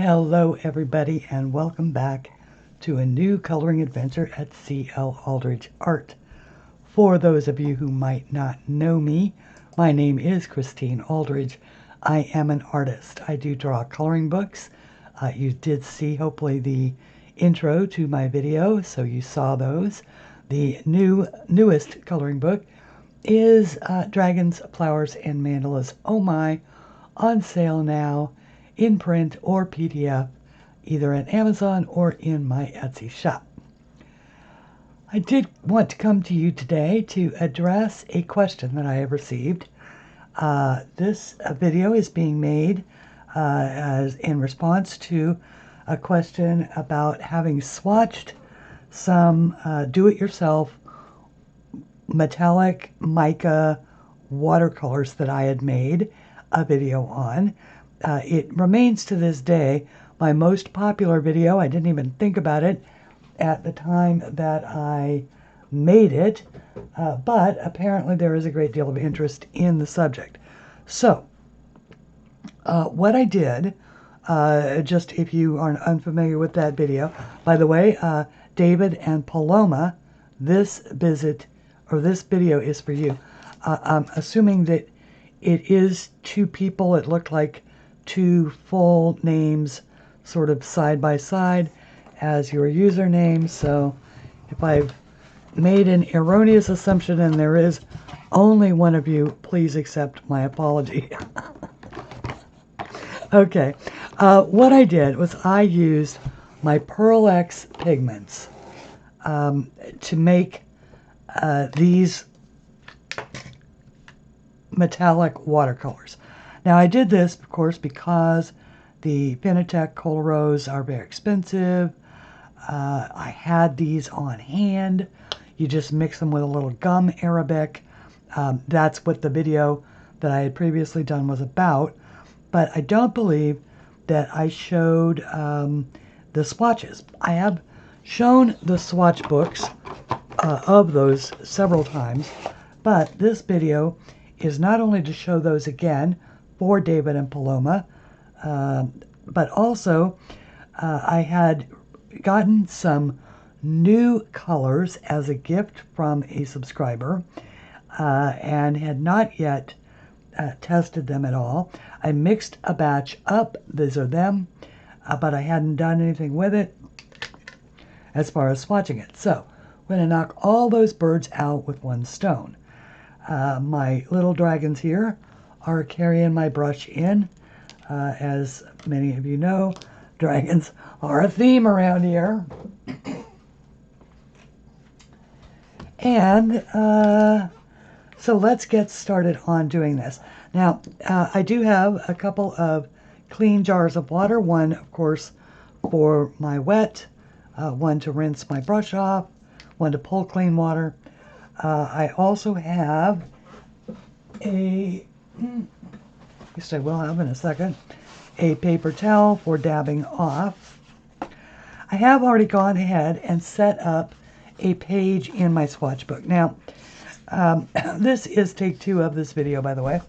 Hello everybody and welcome back to a new coloring adventure at C.L. Aldridge Art. For those of you who might not know me, my name is Christine Aldridge. I am an artist. I do draw coloring books. You did see hopefully the intro to my video, so you saw those. The newest coloring book is Dragons, Flowers, and Mandalas. Oh my, on sale now in print or PDF, either at Amazon or in my Etsy shop. I did want to come to you today to address a question that I have received. This video is being made as in response to a question about having swatched some do-it-yourself metallic mica watercolors that I had made a video on. It remains to this day my most popular video. I didn't even think about it at the time that I made it, but apparently there is a great deal of interest in the subject. So, what I did, just if you are unfamiliar with that video, by the way, David and Paloma, this video is for you. I'm assuming that it is two people. It looked like two full names sort of side by side as your username. So if I've made an erroneous assumption and there is only one of you, please accept my apology. Okay, what I did was I used my Pearl X pigments to make these metallic watercolors. Now I did this, of course, because the Finitech Coloros are very expensive. I had these on hand. You just mix them with a little gum Arabic. That's what the video that I had previously done was about. But I don't believe that I showed the swatches. I have shown the swatch books of those several times, but this video is not only to show those again for David and Paloma, but also I had gotten some new colors as a gift from a subscriber and had not yet tested them at all. I mixed a batch up. These are them, but I hadn't done anything with it as far as swatching it. So I'm going to knock all those birds out with one stone. My little dragons here are carrying my brush in. As many of you know, dragons are a theme around here. And so let's get started on doing this. Now, I do have a couple of clean jars of water. One, of course, for my wet, one to rinse my brush off, one to pull clean water. I also have at least I will have in a second, a paper towel for dabbing off. I have already gone ahead and set up a page in my swatch book. Now, this is take 2 of this video, by the way.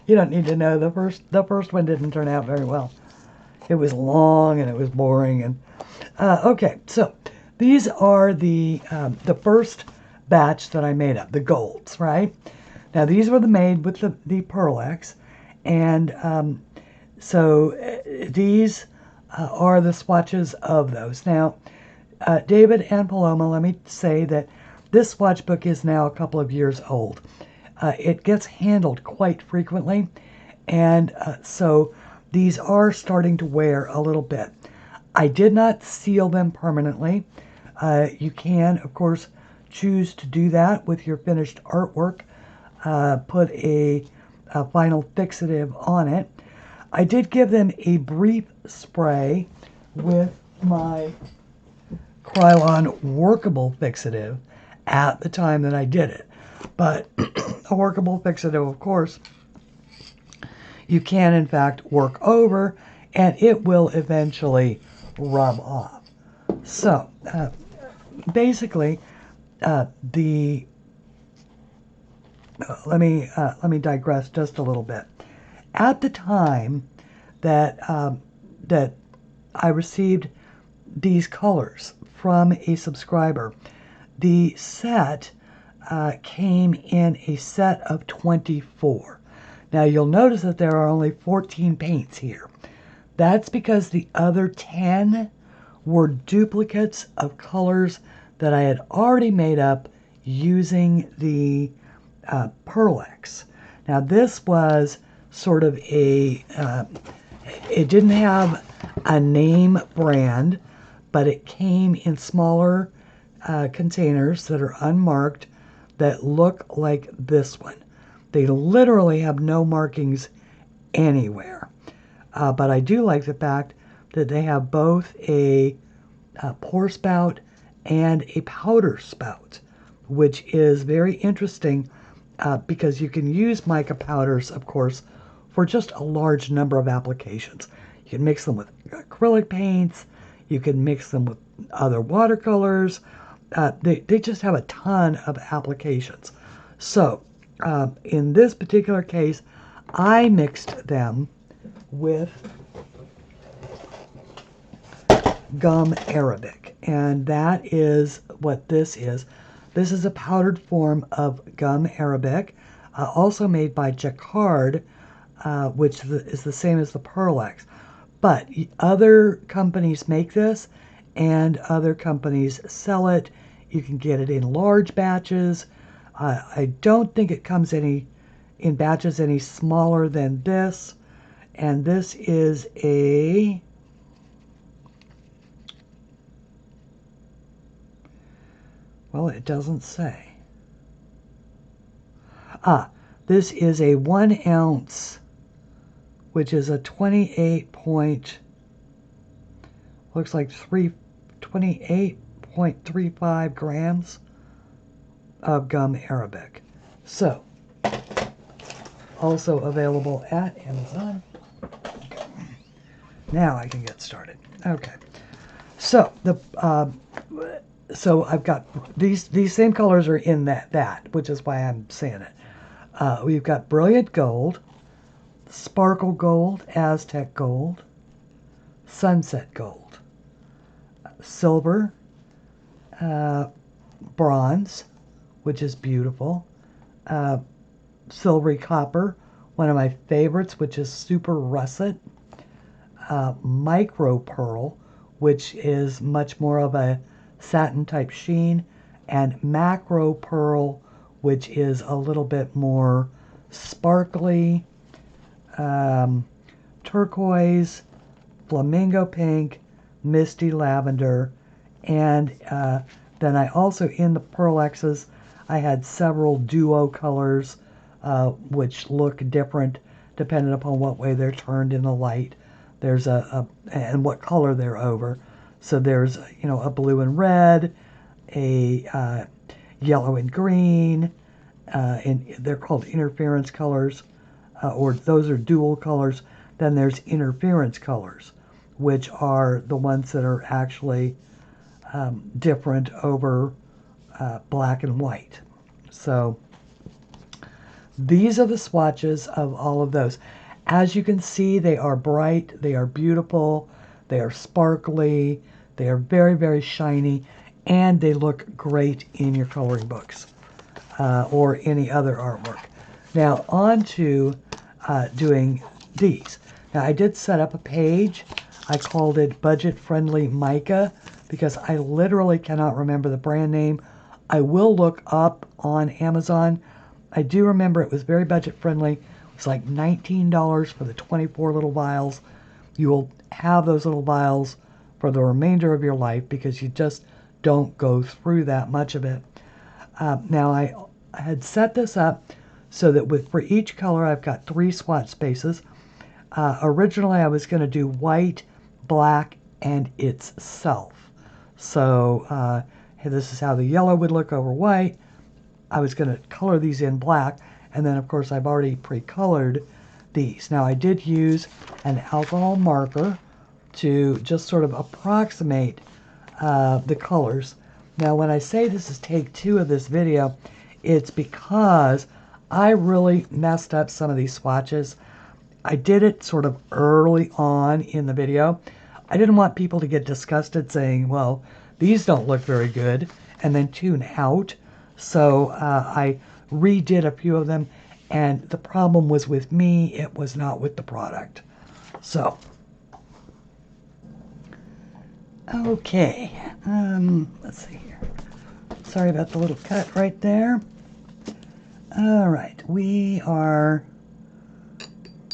You don't need to know the first one didn't turn out very well. It was long and it was boring. And okay, so these are the first batch that I made up, the golds, right? Now these were made with the Pearl X, and so these are the swatches of those. Now, David and Paloma, let me say that this swatch book is now a couple of years old. It gets handled quite frequently, and so these are starting to wear a little bit. I did not seal them permanently. You can, of course, choose to do that with your finished artwork. Put a final fixative on it. I did give them a brief spray with my Krylon Workable fixative at the time that I did it. But a Workable fixative, of course, you can in fact work over and it will eventually rub off. So basically let me digress just a little bit. at the time that that I received these colors from a subscriber, the set came in a set of 24. Now you'll notice that there are only 14 paints here. That's because the other 10 were duplicates of colors that I had already made up using the Pearl-Ex. Now this was sort of a, it didn't have a name brand, but it came in smaller containers that are unmarked that look like this one. They literally have no markings anywhere. But I do like the fact that they have both a pour spout and a powder spout, which is very interesting because you can use mica powders, of course, for just a large number of applications. You can mix them with acrylic paints, you can mix them with other watercolors. They just have a ton of applications. So in this particular case, I mixed them with gum arabic, and that is what this is. This is a powdered form of gum arabic, also made by Jacquard, which is the same as the Pearl-Ex. But other companies make this, and other companies sell it. You can get it in large batches. I don't think it comes in batches any smaller than this. And this is a well, it doesn't say. This is a 1 ounce, which is a 28 point, looks like 28.35 grams of gum arabic. So, also available at Amazon. Okay. Now I can get started. Okay. So so I've got these same colors are in that, which is why I'm saying it. We've got Brilliant Gold, Sparkle Gold, Aztec Gold, Sunset Gold, Silver, Bronze, which is beautiful, Silvery Copper, one of my favorites, which is Super Russet, Micro Pearl, which is much more of a satin type sheen, and Macro Pearl, which is a little bit more sparkly, Turquoise, Flamingo Pink, Misty Lavender, and then I also, in the Pearl-Exes, I had several duo colors which look different depending upon what way they're turned in the light. There's and what color they're over. So there's, a blue and red, a yellow and green, and they're called interference colors, or those are dual colors. Then there's interference colors, which are the ones that are actually different over black and white. So these are the swatches of all of those. As you can see, they are bright, they are beautiful, they are sparkly, they are very, very shiny, and they look great in your coloring books or any other artwork. Now on to doing these. Now I did set up a page. I called it Budget Friendly Mica because I literally cannot remember the brand name. I will look up on Amazon. I do remember it was very budget friendly. It was like $19 for the 24 little vials. You will have those little vials for the remainder of your life because you just don't go through that much of it. Now I had set this up so that for each color I've got 3 swatch spaces. Originally I was going to do white, black, and itself. So this is how the yellow would look over white. I was going to color these in black, and then of course I've already pre-colored these. Now I did use an alcohol marker to just sort of approximate the colors. Now when I say this is take 2 of this video, it's because I really messed up some of these swatches. I did it sort of early on in the video. I didn't want people to get disgusted saying, well, these don't look very good, and then tune out. So I redid a few of them, and the problem was with me, it was not with the product. So, okay, let's see here. Sorry about the little cut right there. All right, we are,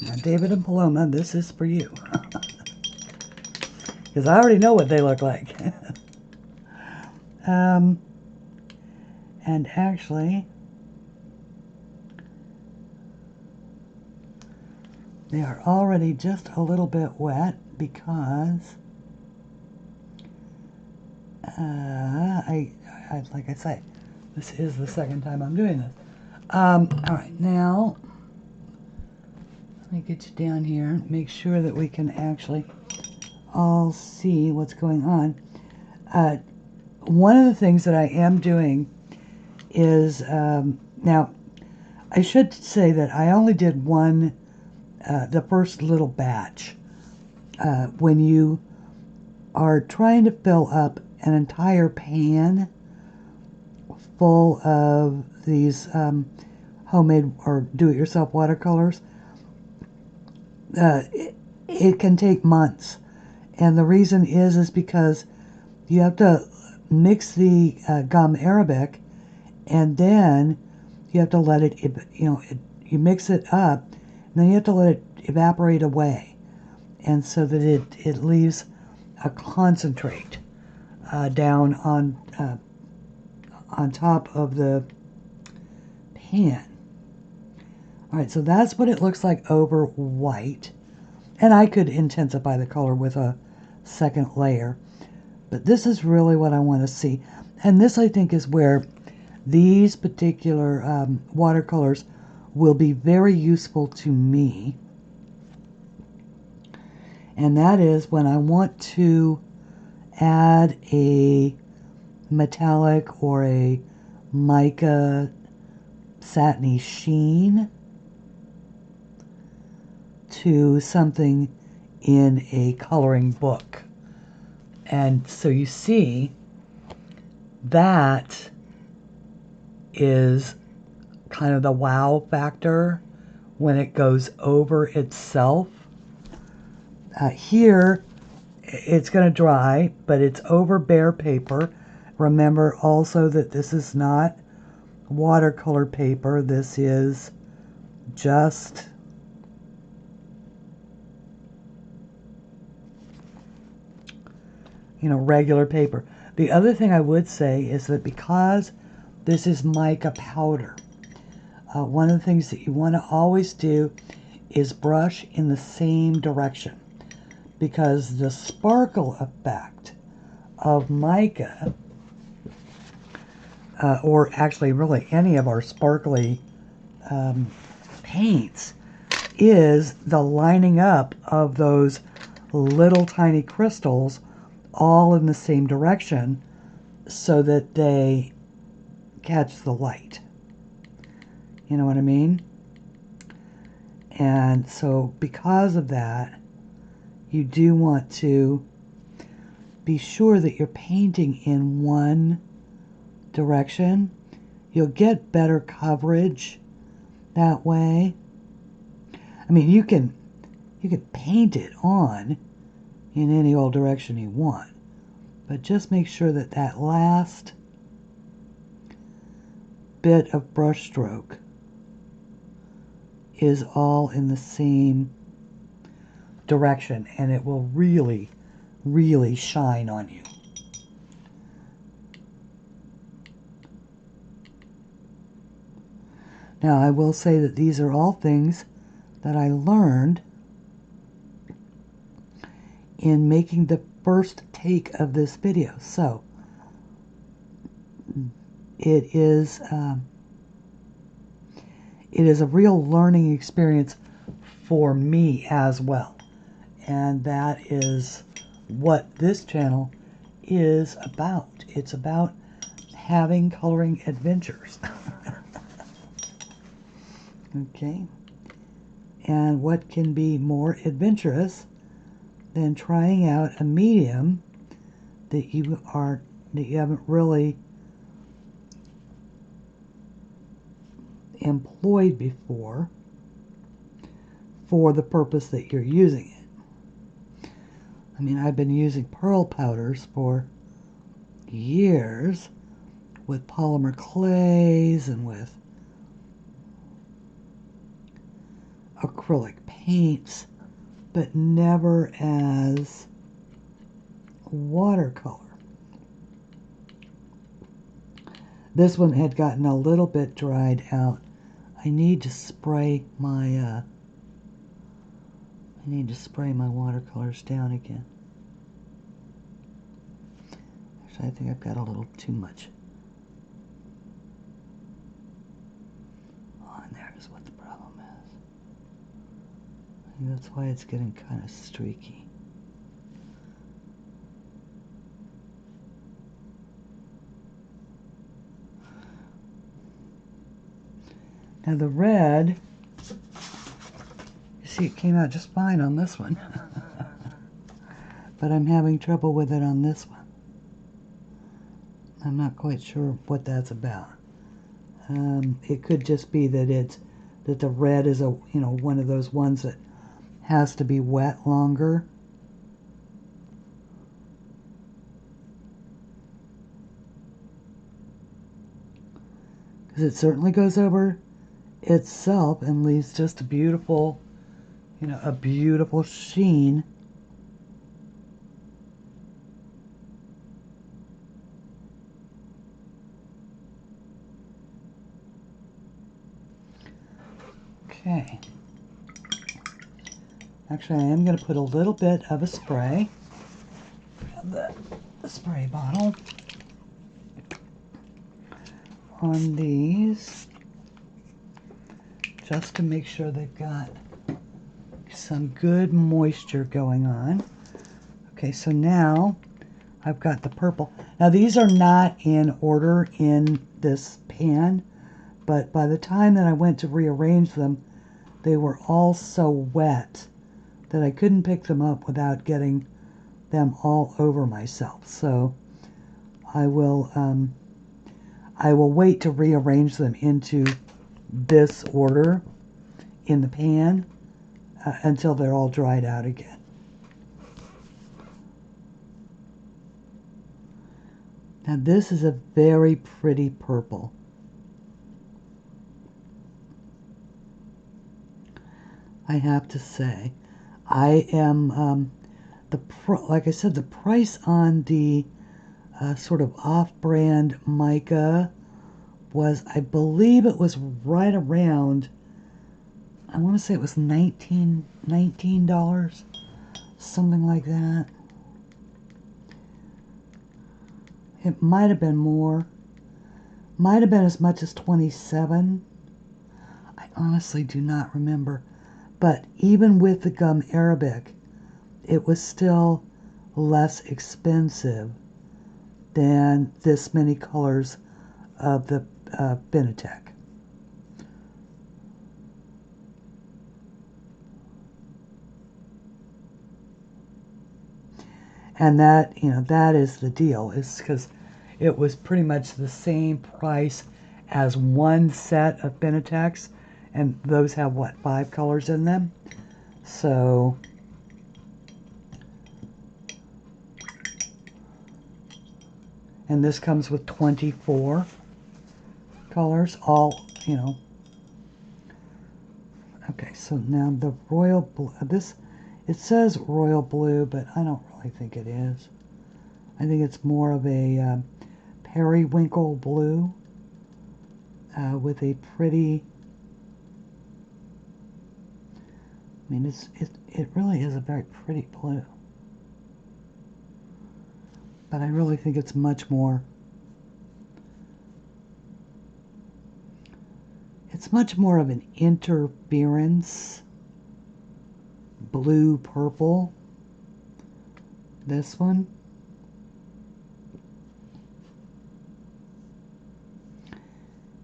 now David and Paloma, this is for you. Because I already know what they look like. And actually, they are already just a little bit wet because like I say, this is the second time I'm doing this. All right, now let me get you down here. Make sure that we can actually all see what's going on. One of the things that I am doing is now I should say that I only did one, the first little batch. When you are trying to fill up an entire pan full of these homemade or do-it-yourself watercolors, it can take months. And the reason is because you have to mix the gum arabic, and then you have to let it, you mix it up, and then you have to let it evaporate away, and so that it leaves a concentrate down on top of the pan. All right, so that's what it looks like over white, and I could intensify the color with a second layer, but this is really what I want to see. And this, I think, is where these particular watercolors will be very useful to me, and that is when I want to add a metallic or a mica satiny sheen to something in a coloring book. And so you see, that is kind of the wow factor when it goes over itself. Here, it's going to dry, but it's over bare paper. Remember also that this is not watercolor paper. This is just regular paper. The other thing I would say is that because this is mica powder, one of the things that you want to always do is brush in the same direction, because the sparkle effect of mica, or actually really any of our sparkly paints, is the lining up of those little tiny crystals all in the same direction so that they catch the light. You know what I mean? And so because of that, you do want to be sure that you're painting in one direction. You'll get better coverage that way. I mean, you can paint it on in any old direction you want, but just make sure that that last bit of brush stroke is all in the same direction, and it will really, really shine on you. Now, I will say that these are all things that I learned in making the first take of this video. So, it is a real learning experience for me as well. And that is what this channel is about. It's about having coloring adventures. Okay. And what can be more adventurous than trying out a medium that you haven't really employed before for the purpose that you're using it. I mean, I've been using pearl powders for years with polymer clays and with acrylic paints, but never as watercolor. This one had gotten a little bit dried out. I need to spray my watercolors down again. Actually, I think I've got a little too much on there is what the problem is. I think that's why it's getting kind of streaky. Now the red, you see it came out just fine on this one. But I'm having trouble with it on this one. I'm not quite sure what that's about. It could just be that the red is one of those ones that has to be wet longer. Because it certainly goes over itself and leaves just a beautiful, a beautiful sheen. Okay. Actually, I am going to put a little bit of a spray. Grab the spray bottle on these, just to make sure they've got some good moisture going on. Okay, so now I've got the purple. Now these are not in order in this pan, but by the time that I went to rearrange them, they were all so wet that I couldn't pick them up without getting them all over myself. So I will wait to rearrange them into this order in the pan until they're all dried out again. Now this is a very pretty purple. I have to say, I am like I said, the price on the sort of off-brand mica was, I believe it was right around, I want to say it was $19, something like that. It might have been more. Might have been as much as 27. I honestly do not remember. But even with the gum arabic, it was still less expensive than this many colors of the Benetech. And that, that is the deal, is because it was pretty much the same price as one set of Benetechs, and those have, what, 5 colors in them? So, and this comes with 24 colors, all, Okay, so now the royal blue, it says royal blue, but I don't really think it is. I think it's more of a periwinkle blue with a pretty, I mean, it really is a very pretty blue. But I really think it's much more, of an interference blue purple. This one.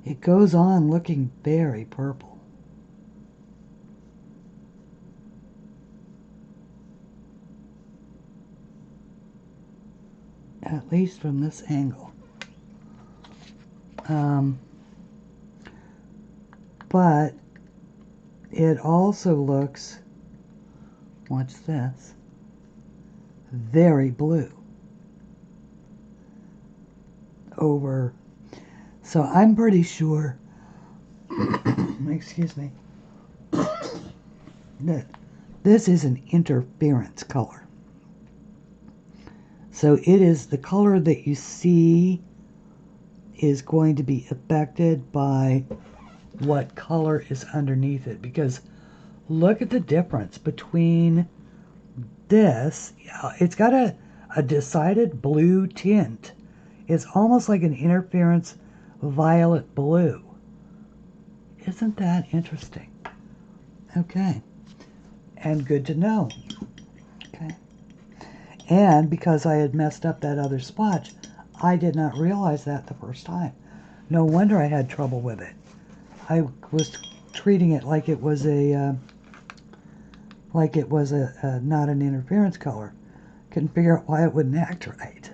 It goes on looking very purple. at least from this angle. But it also looks, watch this, very blue over. So I'm pretty sure, excuse me, that this is an interference color. So it is the color that you see is going to be affected by what color is underneath it, because look at the difference between this. It's got a decided blue tint. It's almost like an interference violet blue. Isn't that interesting? Okay. And good to know. Okay. And because I had messed up that other swatch, I did not realize that the first time. No wonder I had trouble with it. I was treating it like it was a not an interference color. Couldn't figure out why it wouldn't act right.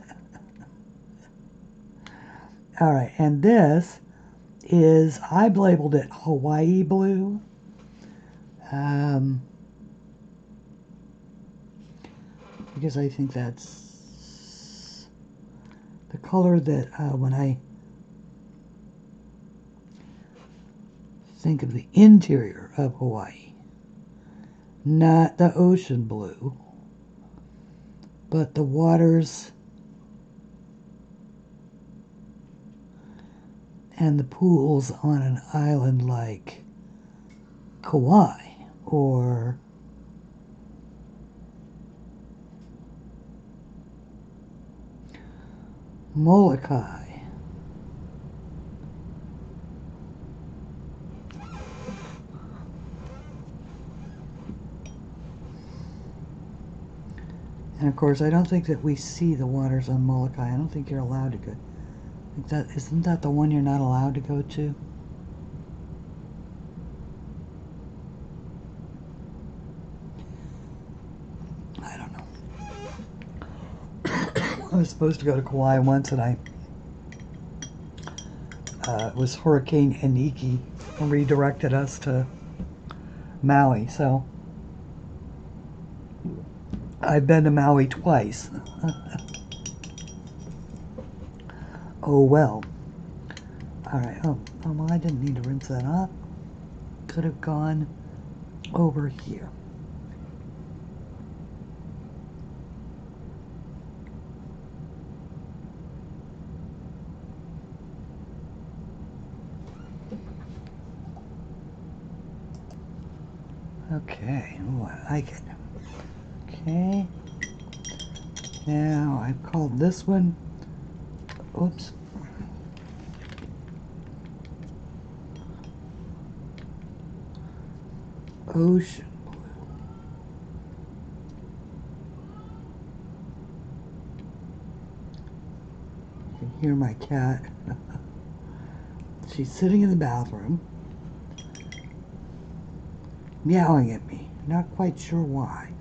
All right, and this is, I've labeled it Hawaii blue. Because I think that's the color that when I think of the interior of Hawaii, not the ocean blue, but the waters and the pools on an island like Kauai or Molokai. And of course, I don't think that we see the waters on Molokai. I don't think you're allowed to go. Isn't that the one you're not allowed to go to? I don't know. I was supposed to go to Kauai once, and I it was Hurricane Iniki redirected us to Maui. So I've been to Maui twice. Oh well. Alright, well, I didn't need to rinse that off. Could have gone over here. Okay, oh, I like it. Okay. Now I've called this one, oops. Ocean blue. You can hear my cat. She's sitting in the bathroom, meowing at me. Not quite sure why.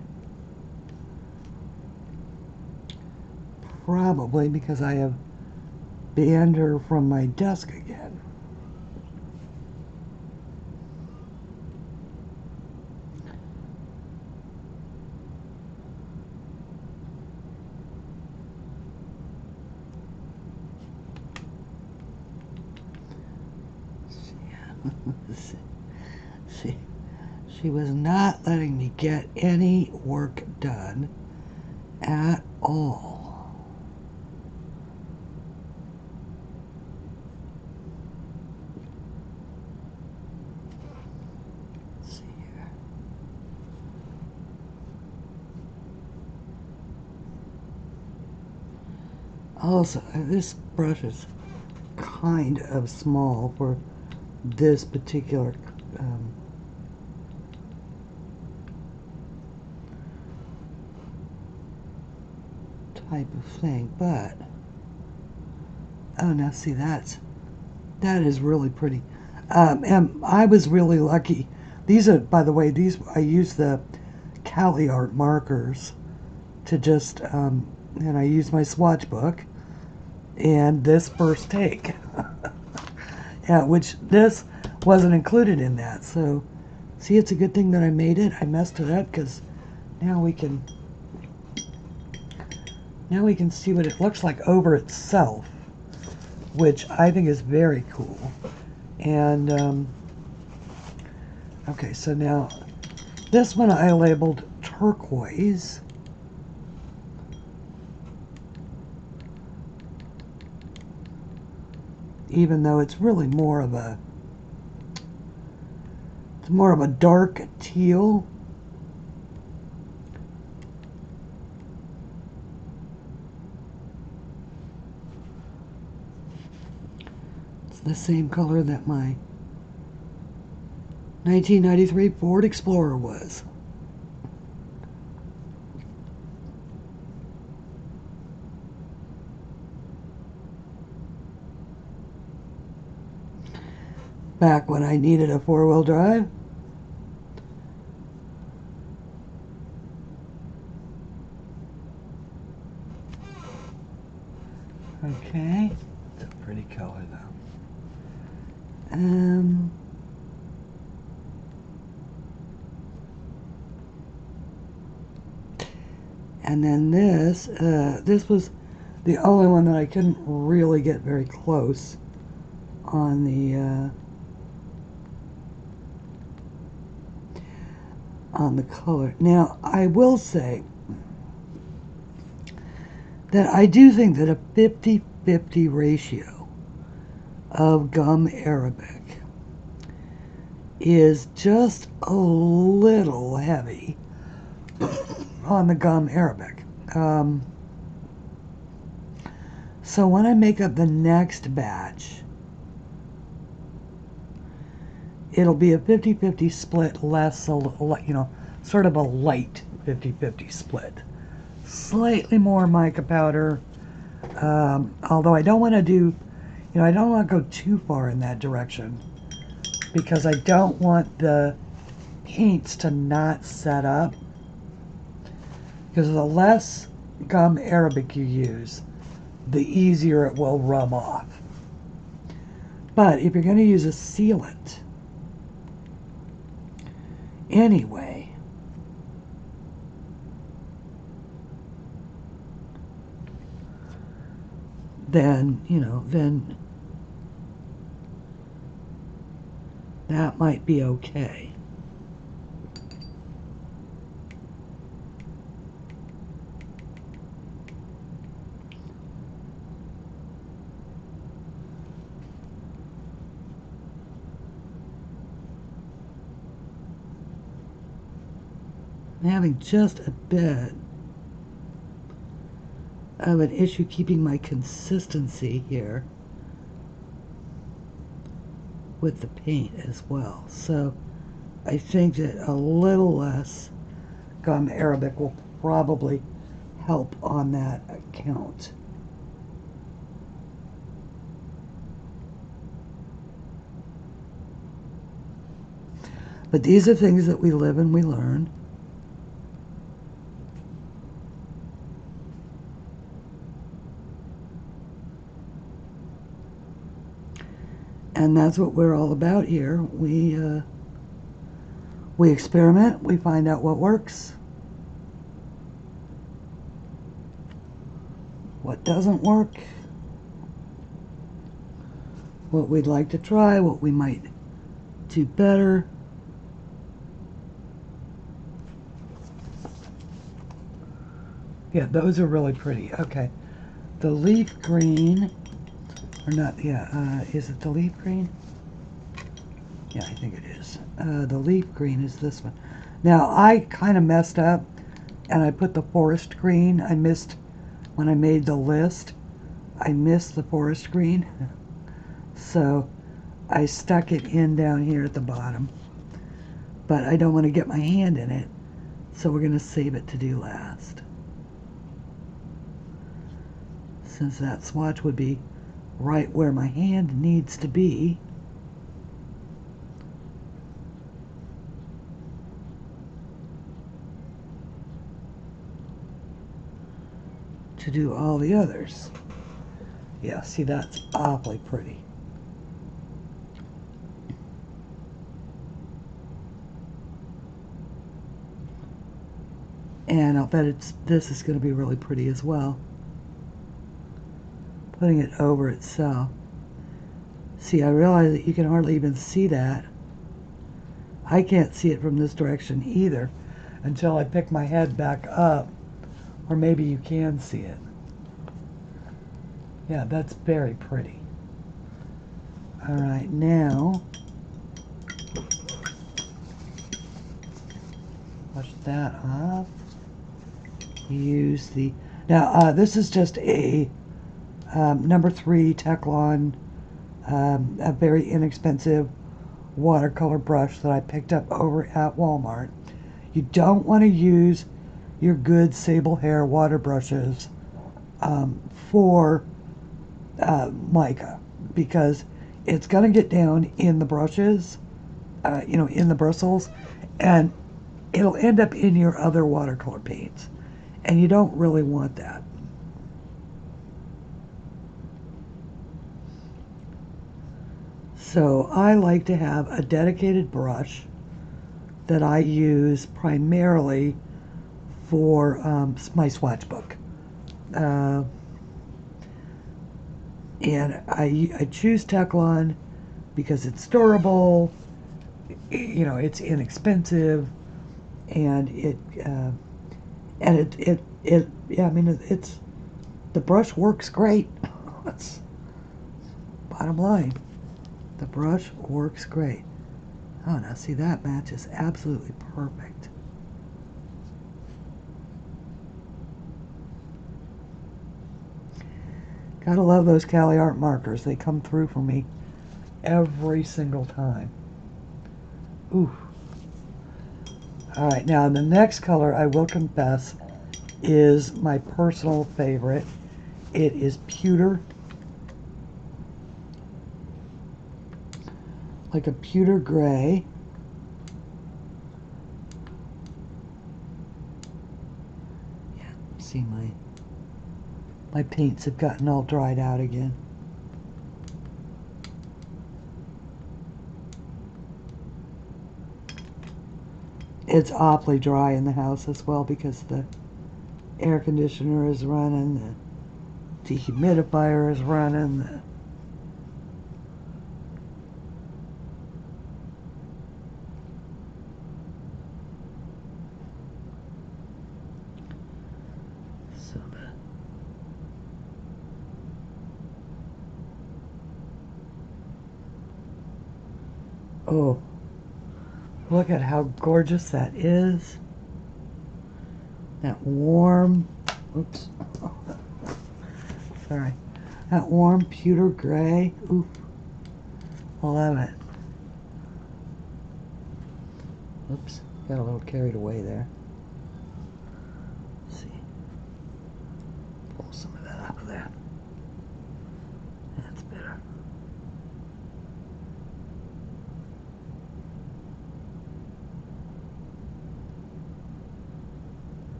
Probably because I have banned her from my desk again. She was not letting me get any work done at all. Let's see here. Also, this brush is kind of small for this particular type of thing, but oh, now see, that is really pretty. And I was really lucky. These are, by the way, these I use the Cali Art markers to just and I used my swatch book and this first take, yeah, which this wasn't included in that. So, see, it's a good thing that I made it. I messed it up because now we can see what it looks like over itself, which I think is very cool. And okay, so now this one I labeled Turquoise. Even though it's really more of a dark teal. It's the same color that my 1993 Ford Explorer was. Back when I needed a four-wheel drive. Okay, it's a pretty color though. And then this was the only one that I couldn't really get very close on the color. Now, I will say that I do think that a 50-50 ratio of gum Arabic is just a little heavy on the gum Arabic. So when I make up the next batch, it'll be a 50-50 split, less, sort of a light 50-50 split. Slightly more mica powder, although I don't want to do, I don't want to go too far in that direction because I don't want the paints to not set up, because the less gum Arabic you use, the easier it will rub off. But if you're going to use a sealant anyway, then, then that might be okay. I'm having just a bit of an issue keeping my consistency here with the paint as well. So I think that a little less gum Arabic will probably help on that account. But these are things that we live and we learn. And that's what we're all about here. We experiment, we find out what works, what doesn't work, what we'd like to try, what we might do better. Yeah, those are really pretty. Okay, the leaf green, or not, yeah, is it the leaf green? Yeah, I think it is. The leaf green is this one. Now, I kind of messed up, and I put the forest green. I missed, when I made the list, I missed the forest green. So, I stuck it in down here at the bottom. But I don't want to get my hand in it, so we're going to save it to do last. Since that swatch would be right where my hand needs to be. to do all the others. Yeah, see, that's awfully pretty. And I'll bet this is going to be really pretty as well. Putting it over itself. See, I realize that you can hardly even see that. I can't see it from this direction either until I pick my head back up. Or maybe you can see it. Yeah, that's very pretty. All right, now, wash that off. Use the, now this is just a number 3 Teflon, a very inexpensive watercolor brush that I picked up over at Walmart. You don't want to use your good sable hair water brushes for mica, because it's going to get down in the brushes, you know, in the bristles, and it'll end up in your other watercolor paints, and you don't really want that. So I like to have a dedicated brush that I use primarily for my swatch book. And I choose Teflon because it's durable, you know, it's inexpensive, and yeah, I mean, it's, the brush works great. That's bottom line. The brush works great. Oh, now see, that matches absolutely perfect. Gotta love those Cali Art markers. They come through for me every single time. Ooh. All right, now the next color, I will confess, is my personal favorite. It is Pewter. Like a pewter gray. Yeah, see, my paints have gotten all dried out again. It's awfully dry in the house as well because the air conditioner is running, the dehumidifier is running, oh, look at how gorgeous that is. That warm, oops, sorry, that warm pewter gray. Ooh, I love it. Oops, got a little carried away there. Let's see, pull some of that out of there. That's better.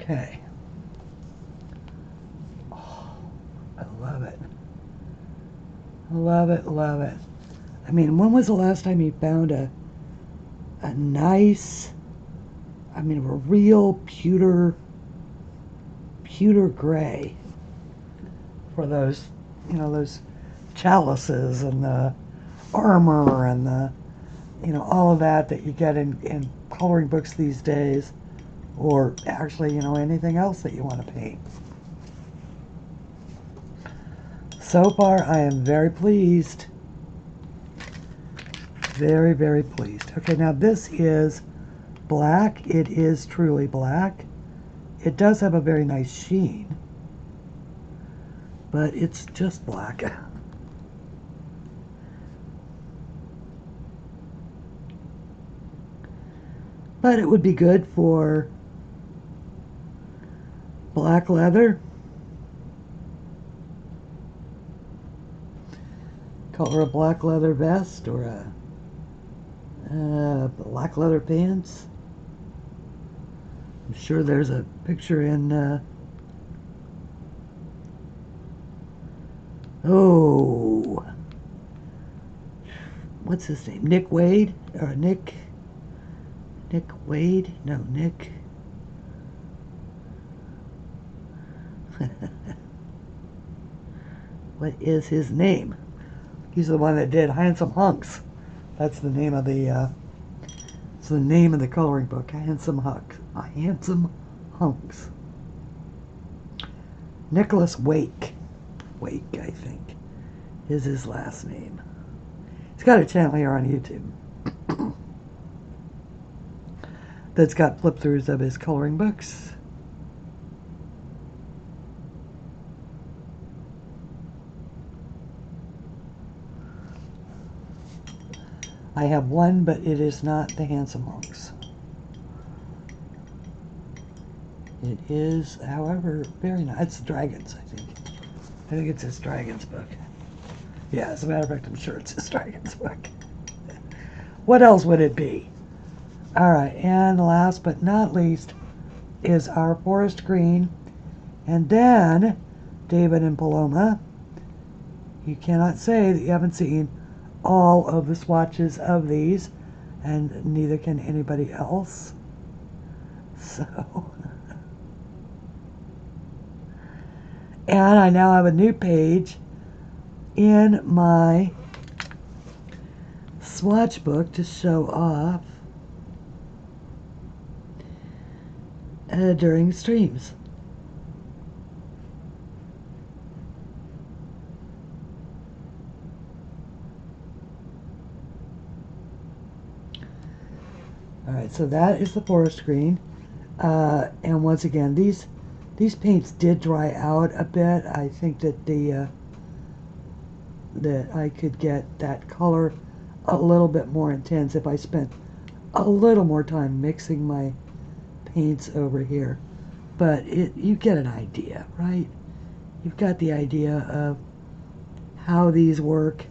Okay. Oh, I love it. Love it, love it. I mean, when was the last time you found a nice, I mean, a real pewter gray for those, you know, those chalices and the armor and the, you know, all of that you get in coloring books these days, or actually, you know, anything else that you want to paint. So far, I am very pleased. Very, very pleased. Okay, now this is black. It is truly black. It does have a very nice sheen, but it's just black. But it would be good for black leather, color a black leather vest, or a black leather pants. I'm sure there's a picture in, oh, what's his name? Nick Wade? Or Nick Wade? No, Nick. What is his name? He's the one that did Handsome Hunks. That's the name of the, it's the name of the coloring book, Handsome Hunks. Nicholas Wake, I think, is his last name. He's got a channel here on YouTube that's got flip-throughs of his coloring books. I have one, but it is not the Handsome Hunks. It is, however, very nice. It's Dragons, I think. I think it's his Dragons book. Yeah, as a matter of fact, I'm sure it's his Dragons book. What else would it be? All right, and last but not least is our forest green. And then, David and Paloma, you cannot say that you haven't seen all of the swatches of these, and neither can anybody else. So, and I now have a new page in my swatch book to show off during streams. Alright, so that is the forest green. And once again, these paints did dry out a bit. I think that that I could get that color a little bit more intense if I spent a little more time mixing my paints over here. But you get an idea, right? You've got the idea of how these work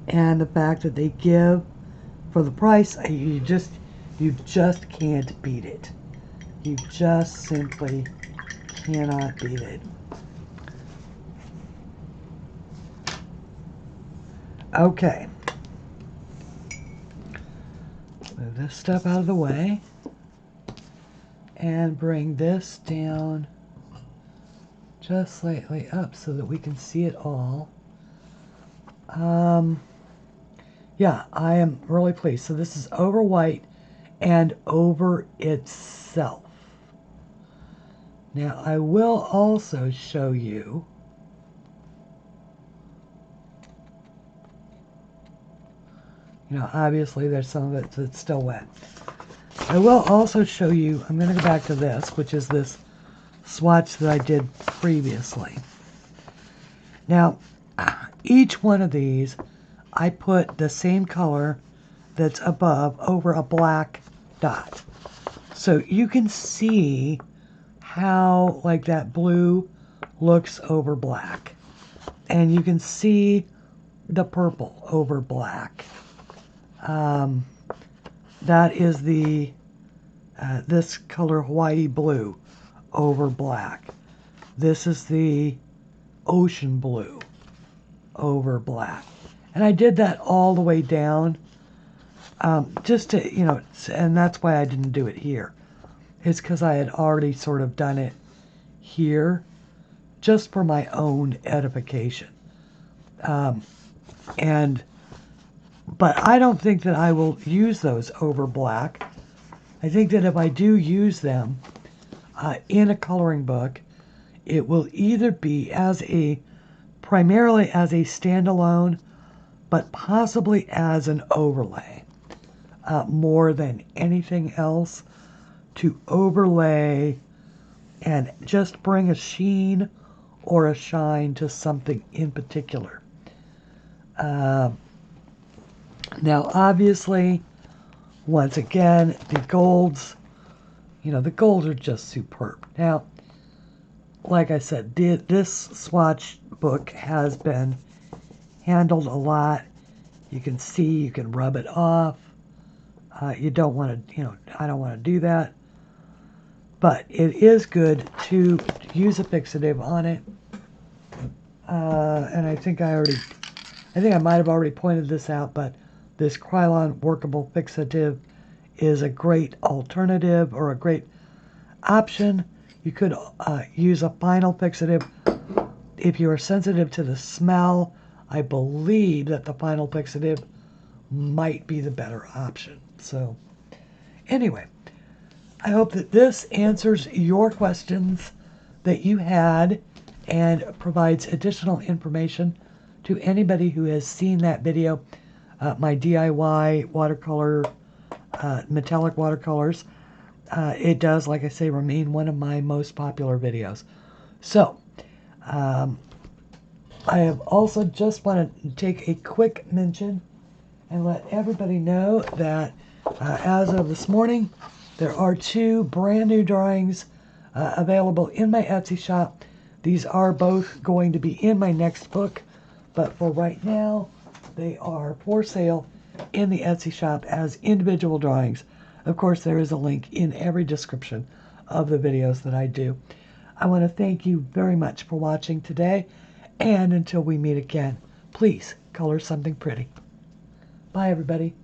and the fact that they give, for the price, you just can't beat it. You just simply cannot beat it. Okay. Move this stuff out of the way and bring this down just slightly up so that we can see it all. Yeah, I am really pleased. So this is over white and over itself. Now I will also show you obviously there's some of it that's still wet. I will also show you, I'm going to go back to this, which is this swatch that I did previously. Now, each one of these, I put the same color that's above over a black dot. So you can see how, like, that blue looks over black. And you can see the purple over black. That is the this color Hawaii blue over black. This is the ocean blue over black. And I did that all the way down just to, and that's why I didn't do it here. It's because I had already sort of done it here just for my own edification. But I don't think that I will use those over black. I think that if I do use them in a coloring book, it will either be primarily as a standalone, but possibly as an overlay, more than anything else, to overlay and just bring a sheen or a shine to something in particular. Now, obviously, once again, the golds, the golds are just superb. Now, like I said, this swatch book has been handled a lot. You can see, you can rub it off. You don't want to, I don't want to do that. But it is good to use a fixative on it. And I think I might have already pointed this out, but this Krylon Workable Fixative is a great alternative or a great option. You could use a final fixative. If you are sensitive to the smell, I believe that the final fixative might be the better option. So anyway, I hope that this answers your questions that you had and provides additional information to anybody who has seen that video, my DIY watercolor, metallic watercolors. It does, like I say, remain one of my most popular videos. So, I have also just want to take a quick mention and let everybody know that as of this morning, there are 2 brand new drawings available in my Etsy shop. These are both going to be in my next book, but for right now, they are for sale in the Etsy shop as individual drawings. Of course, there is a link in every description of the videos that I do. I want to thank you very much for watching today, and until we meet again, please color something pretty. Bye, everybody.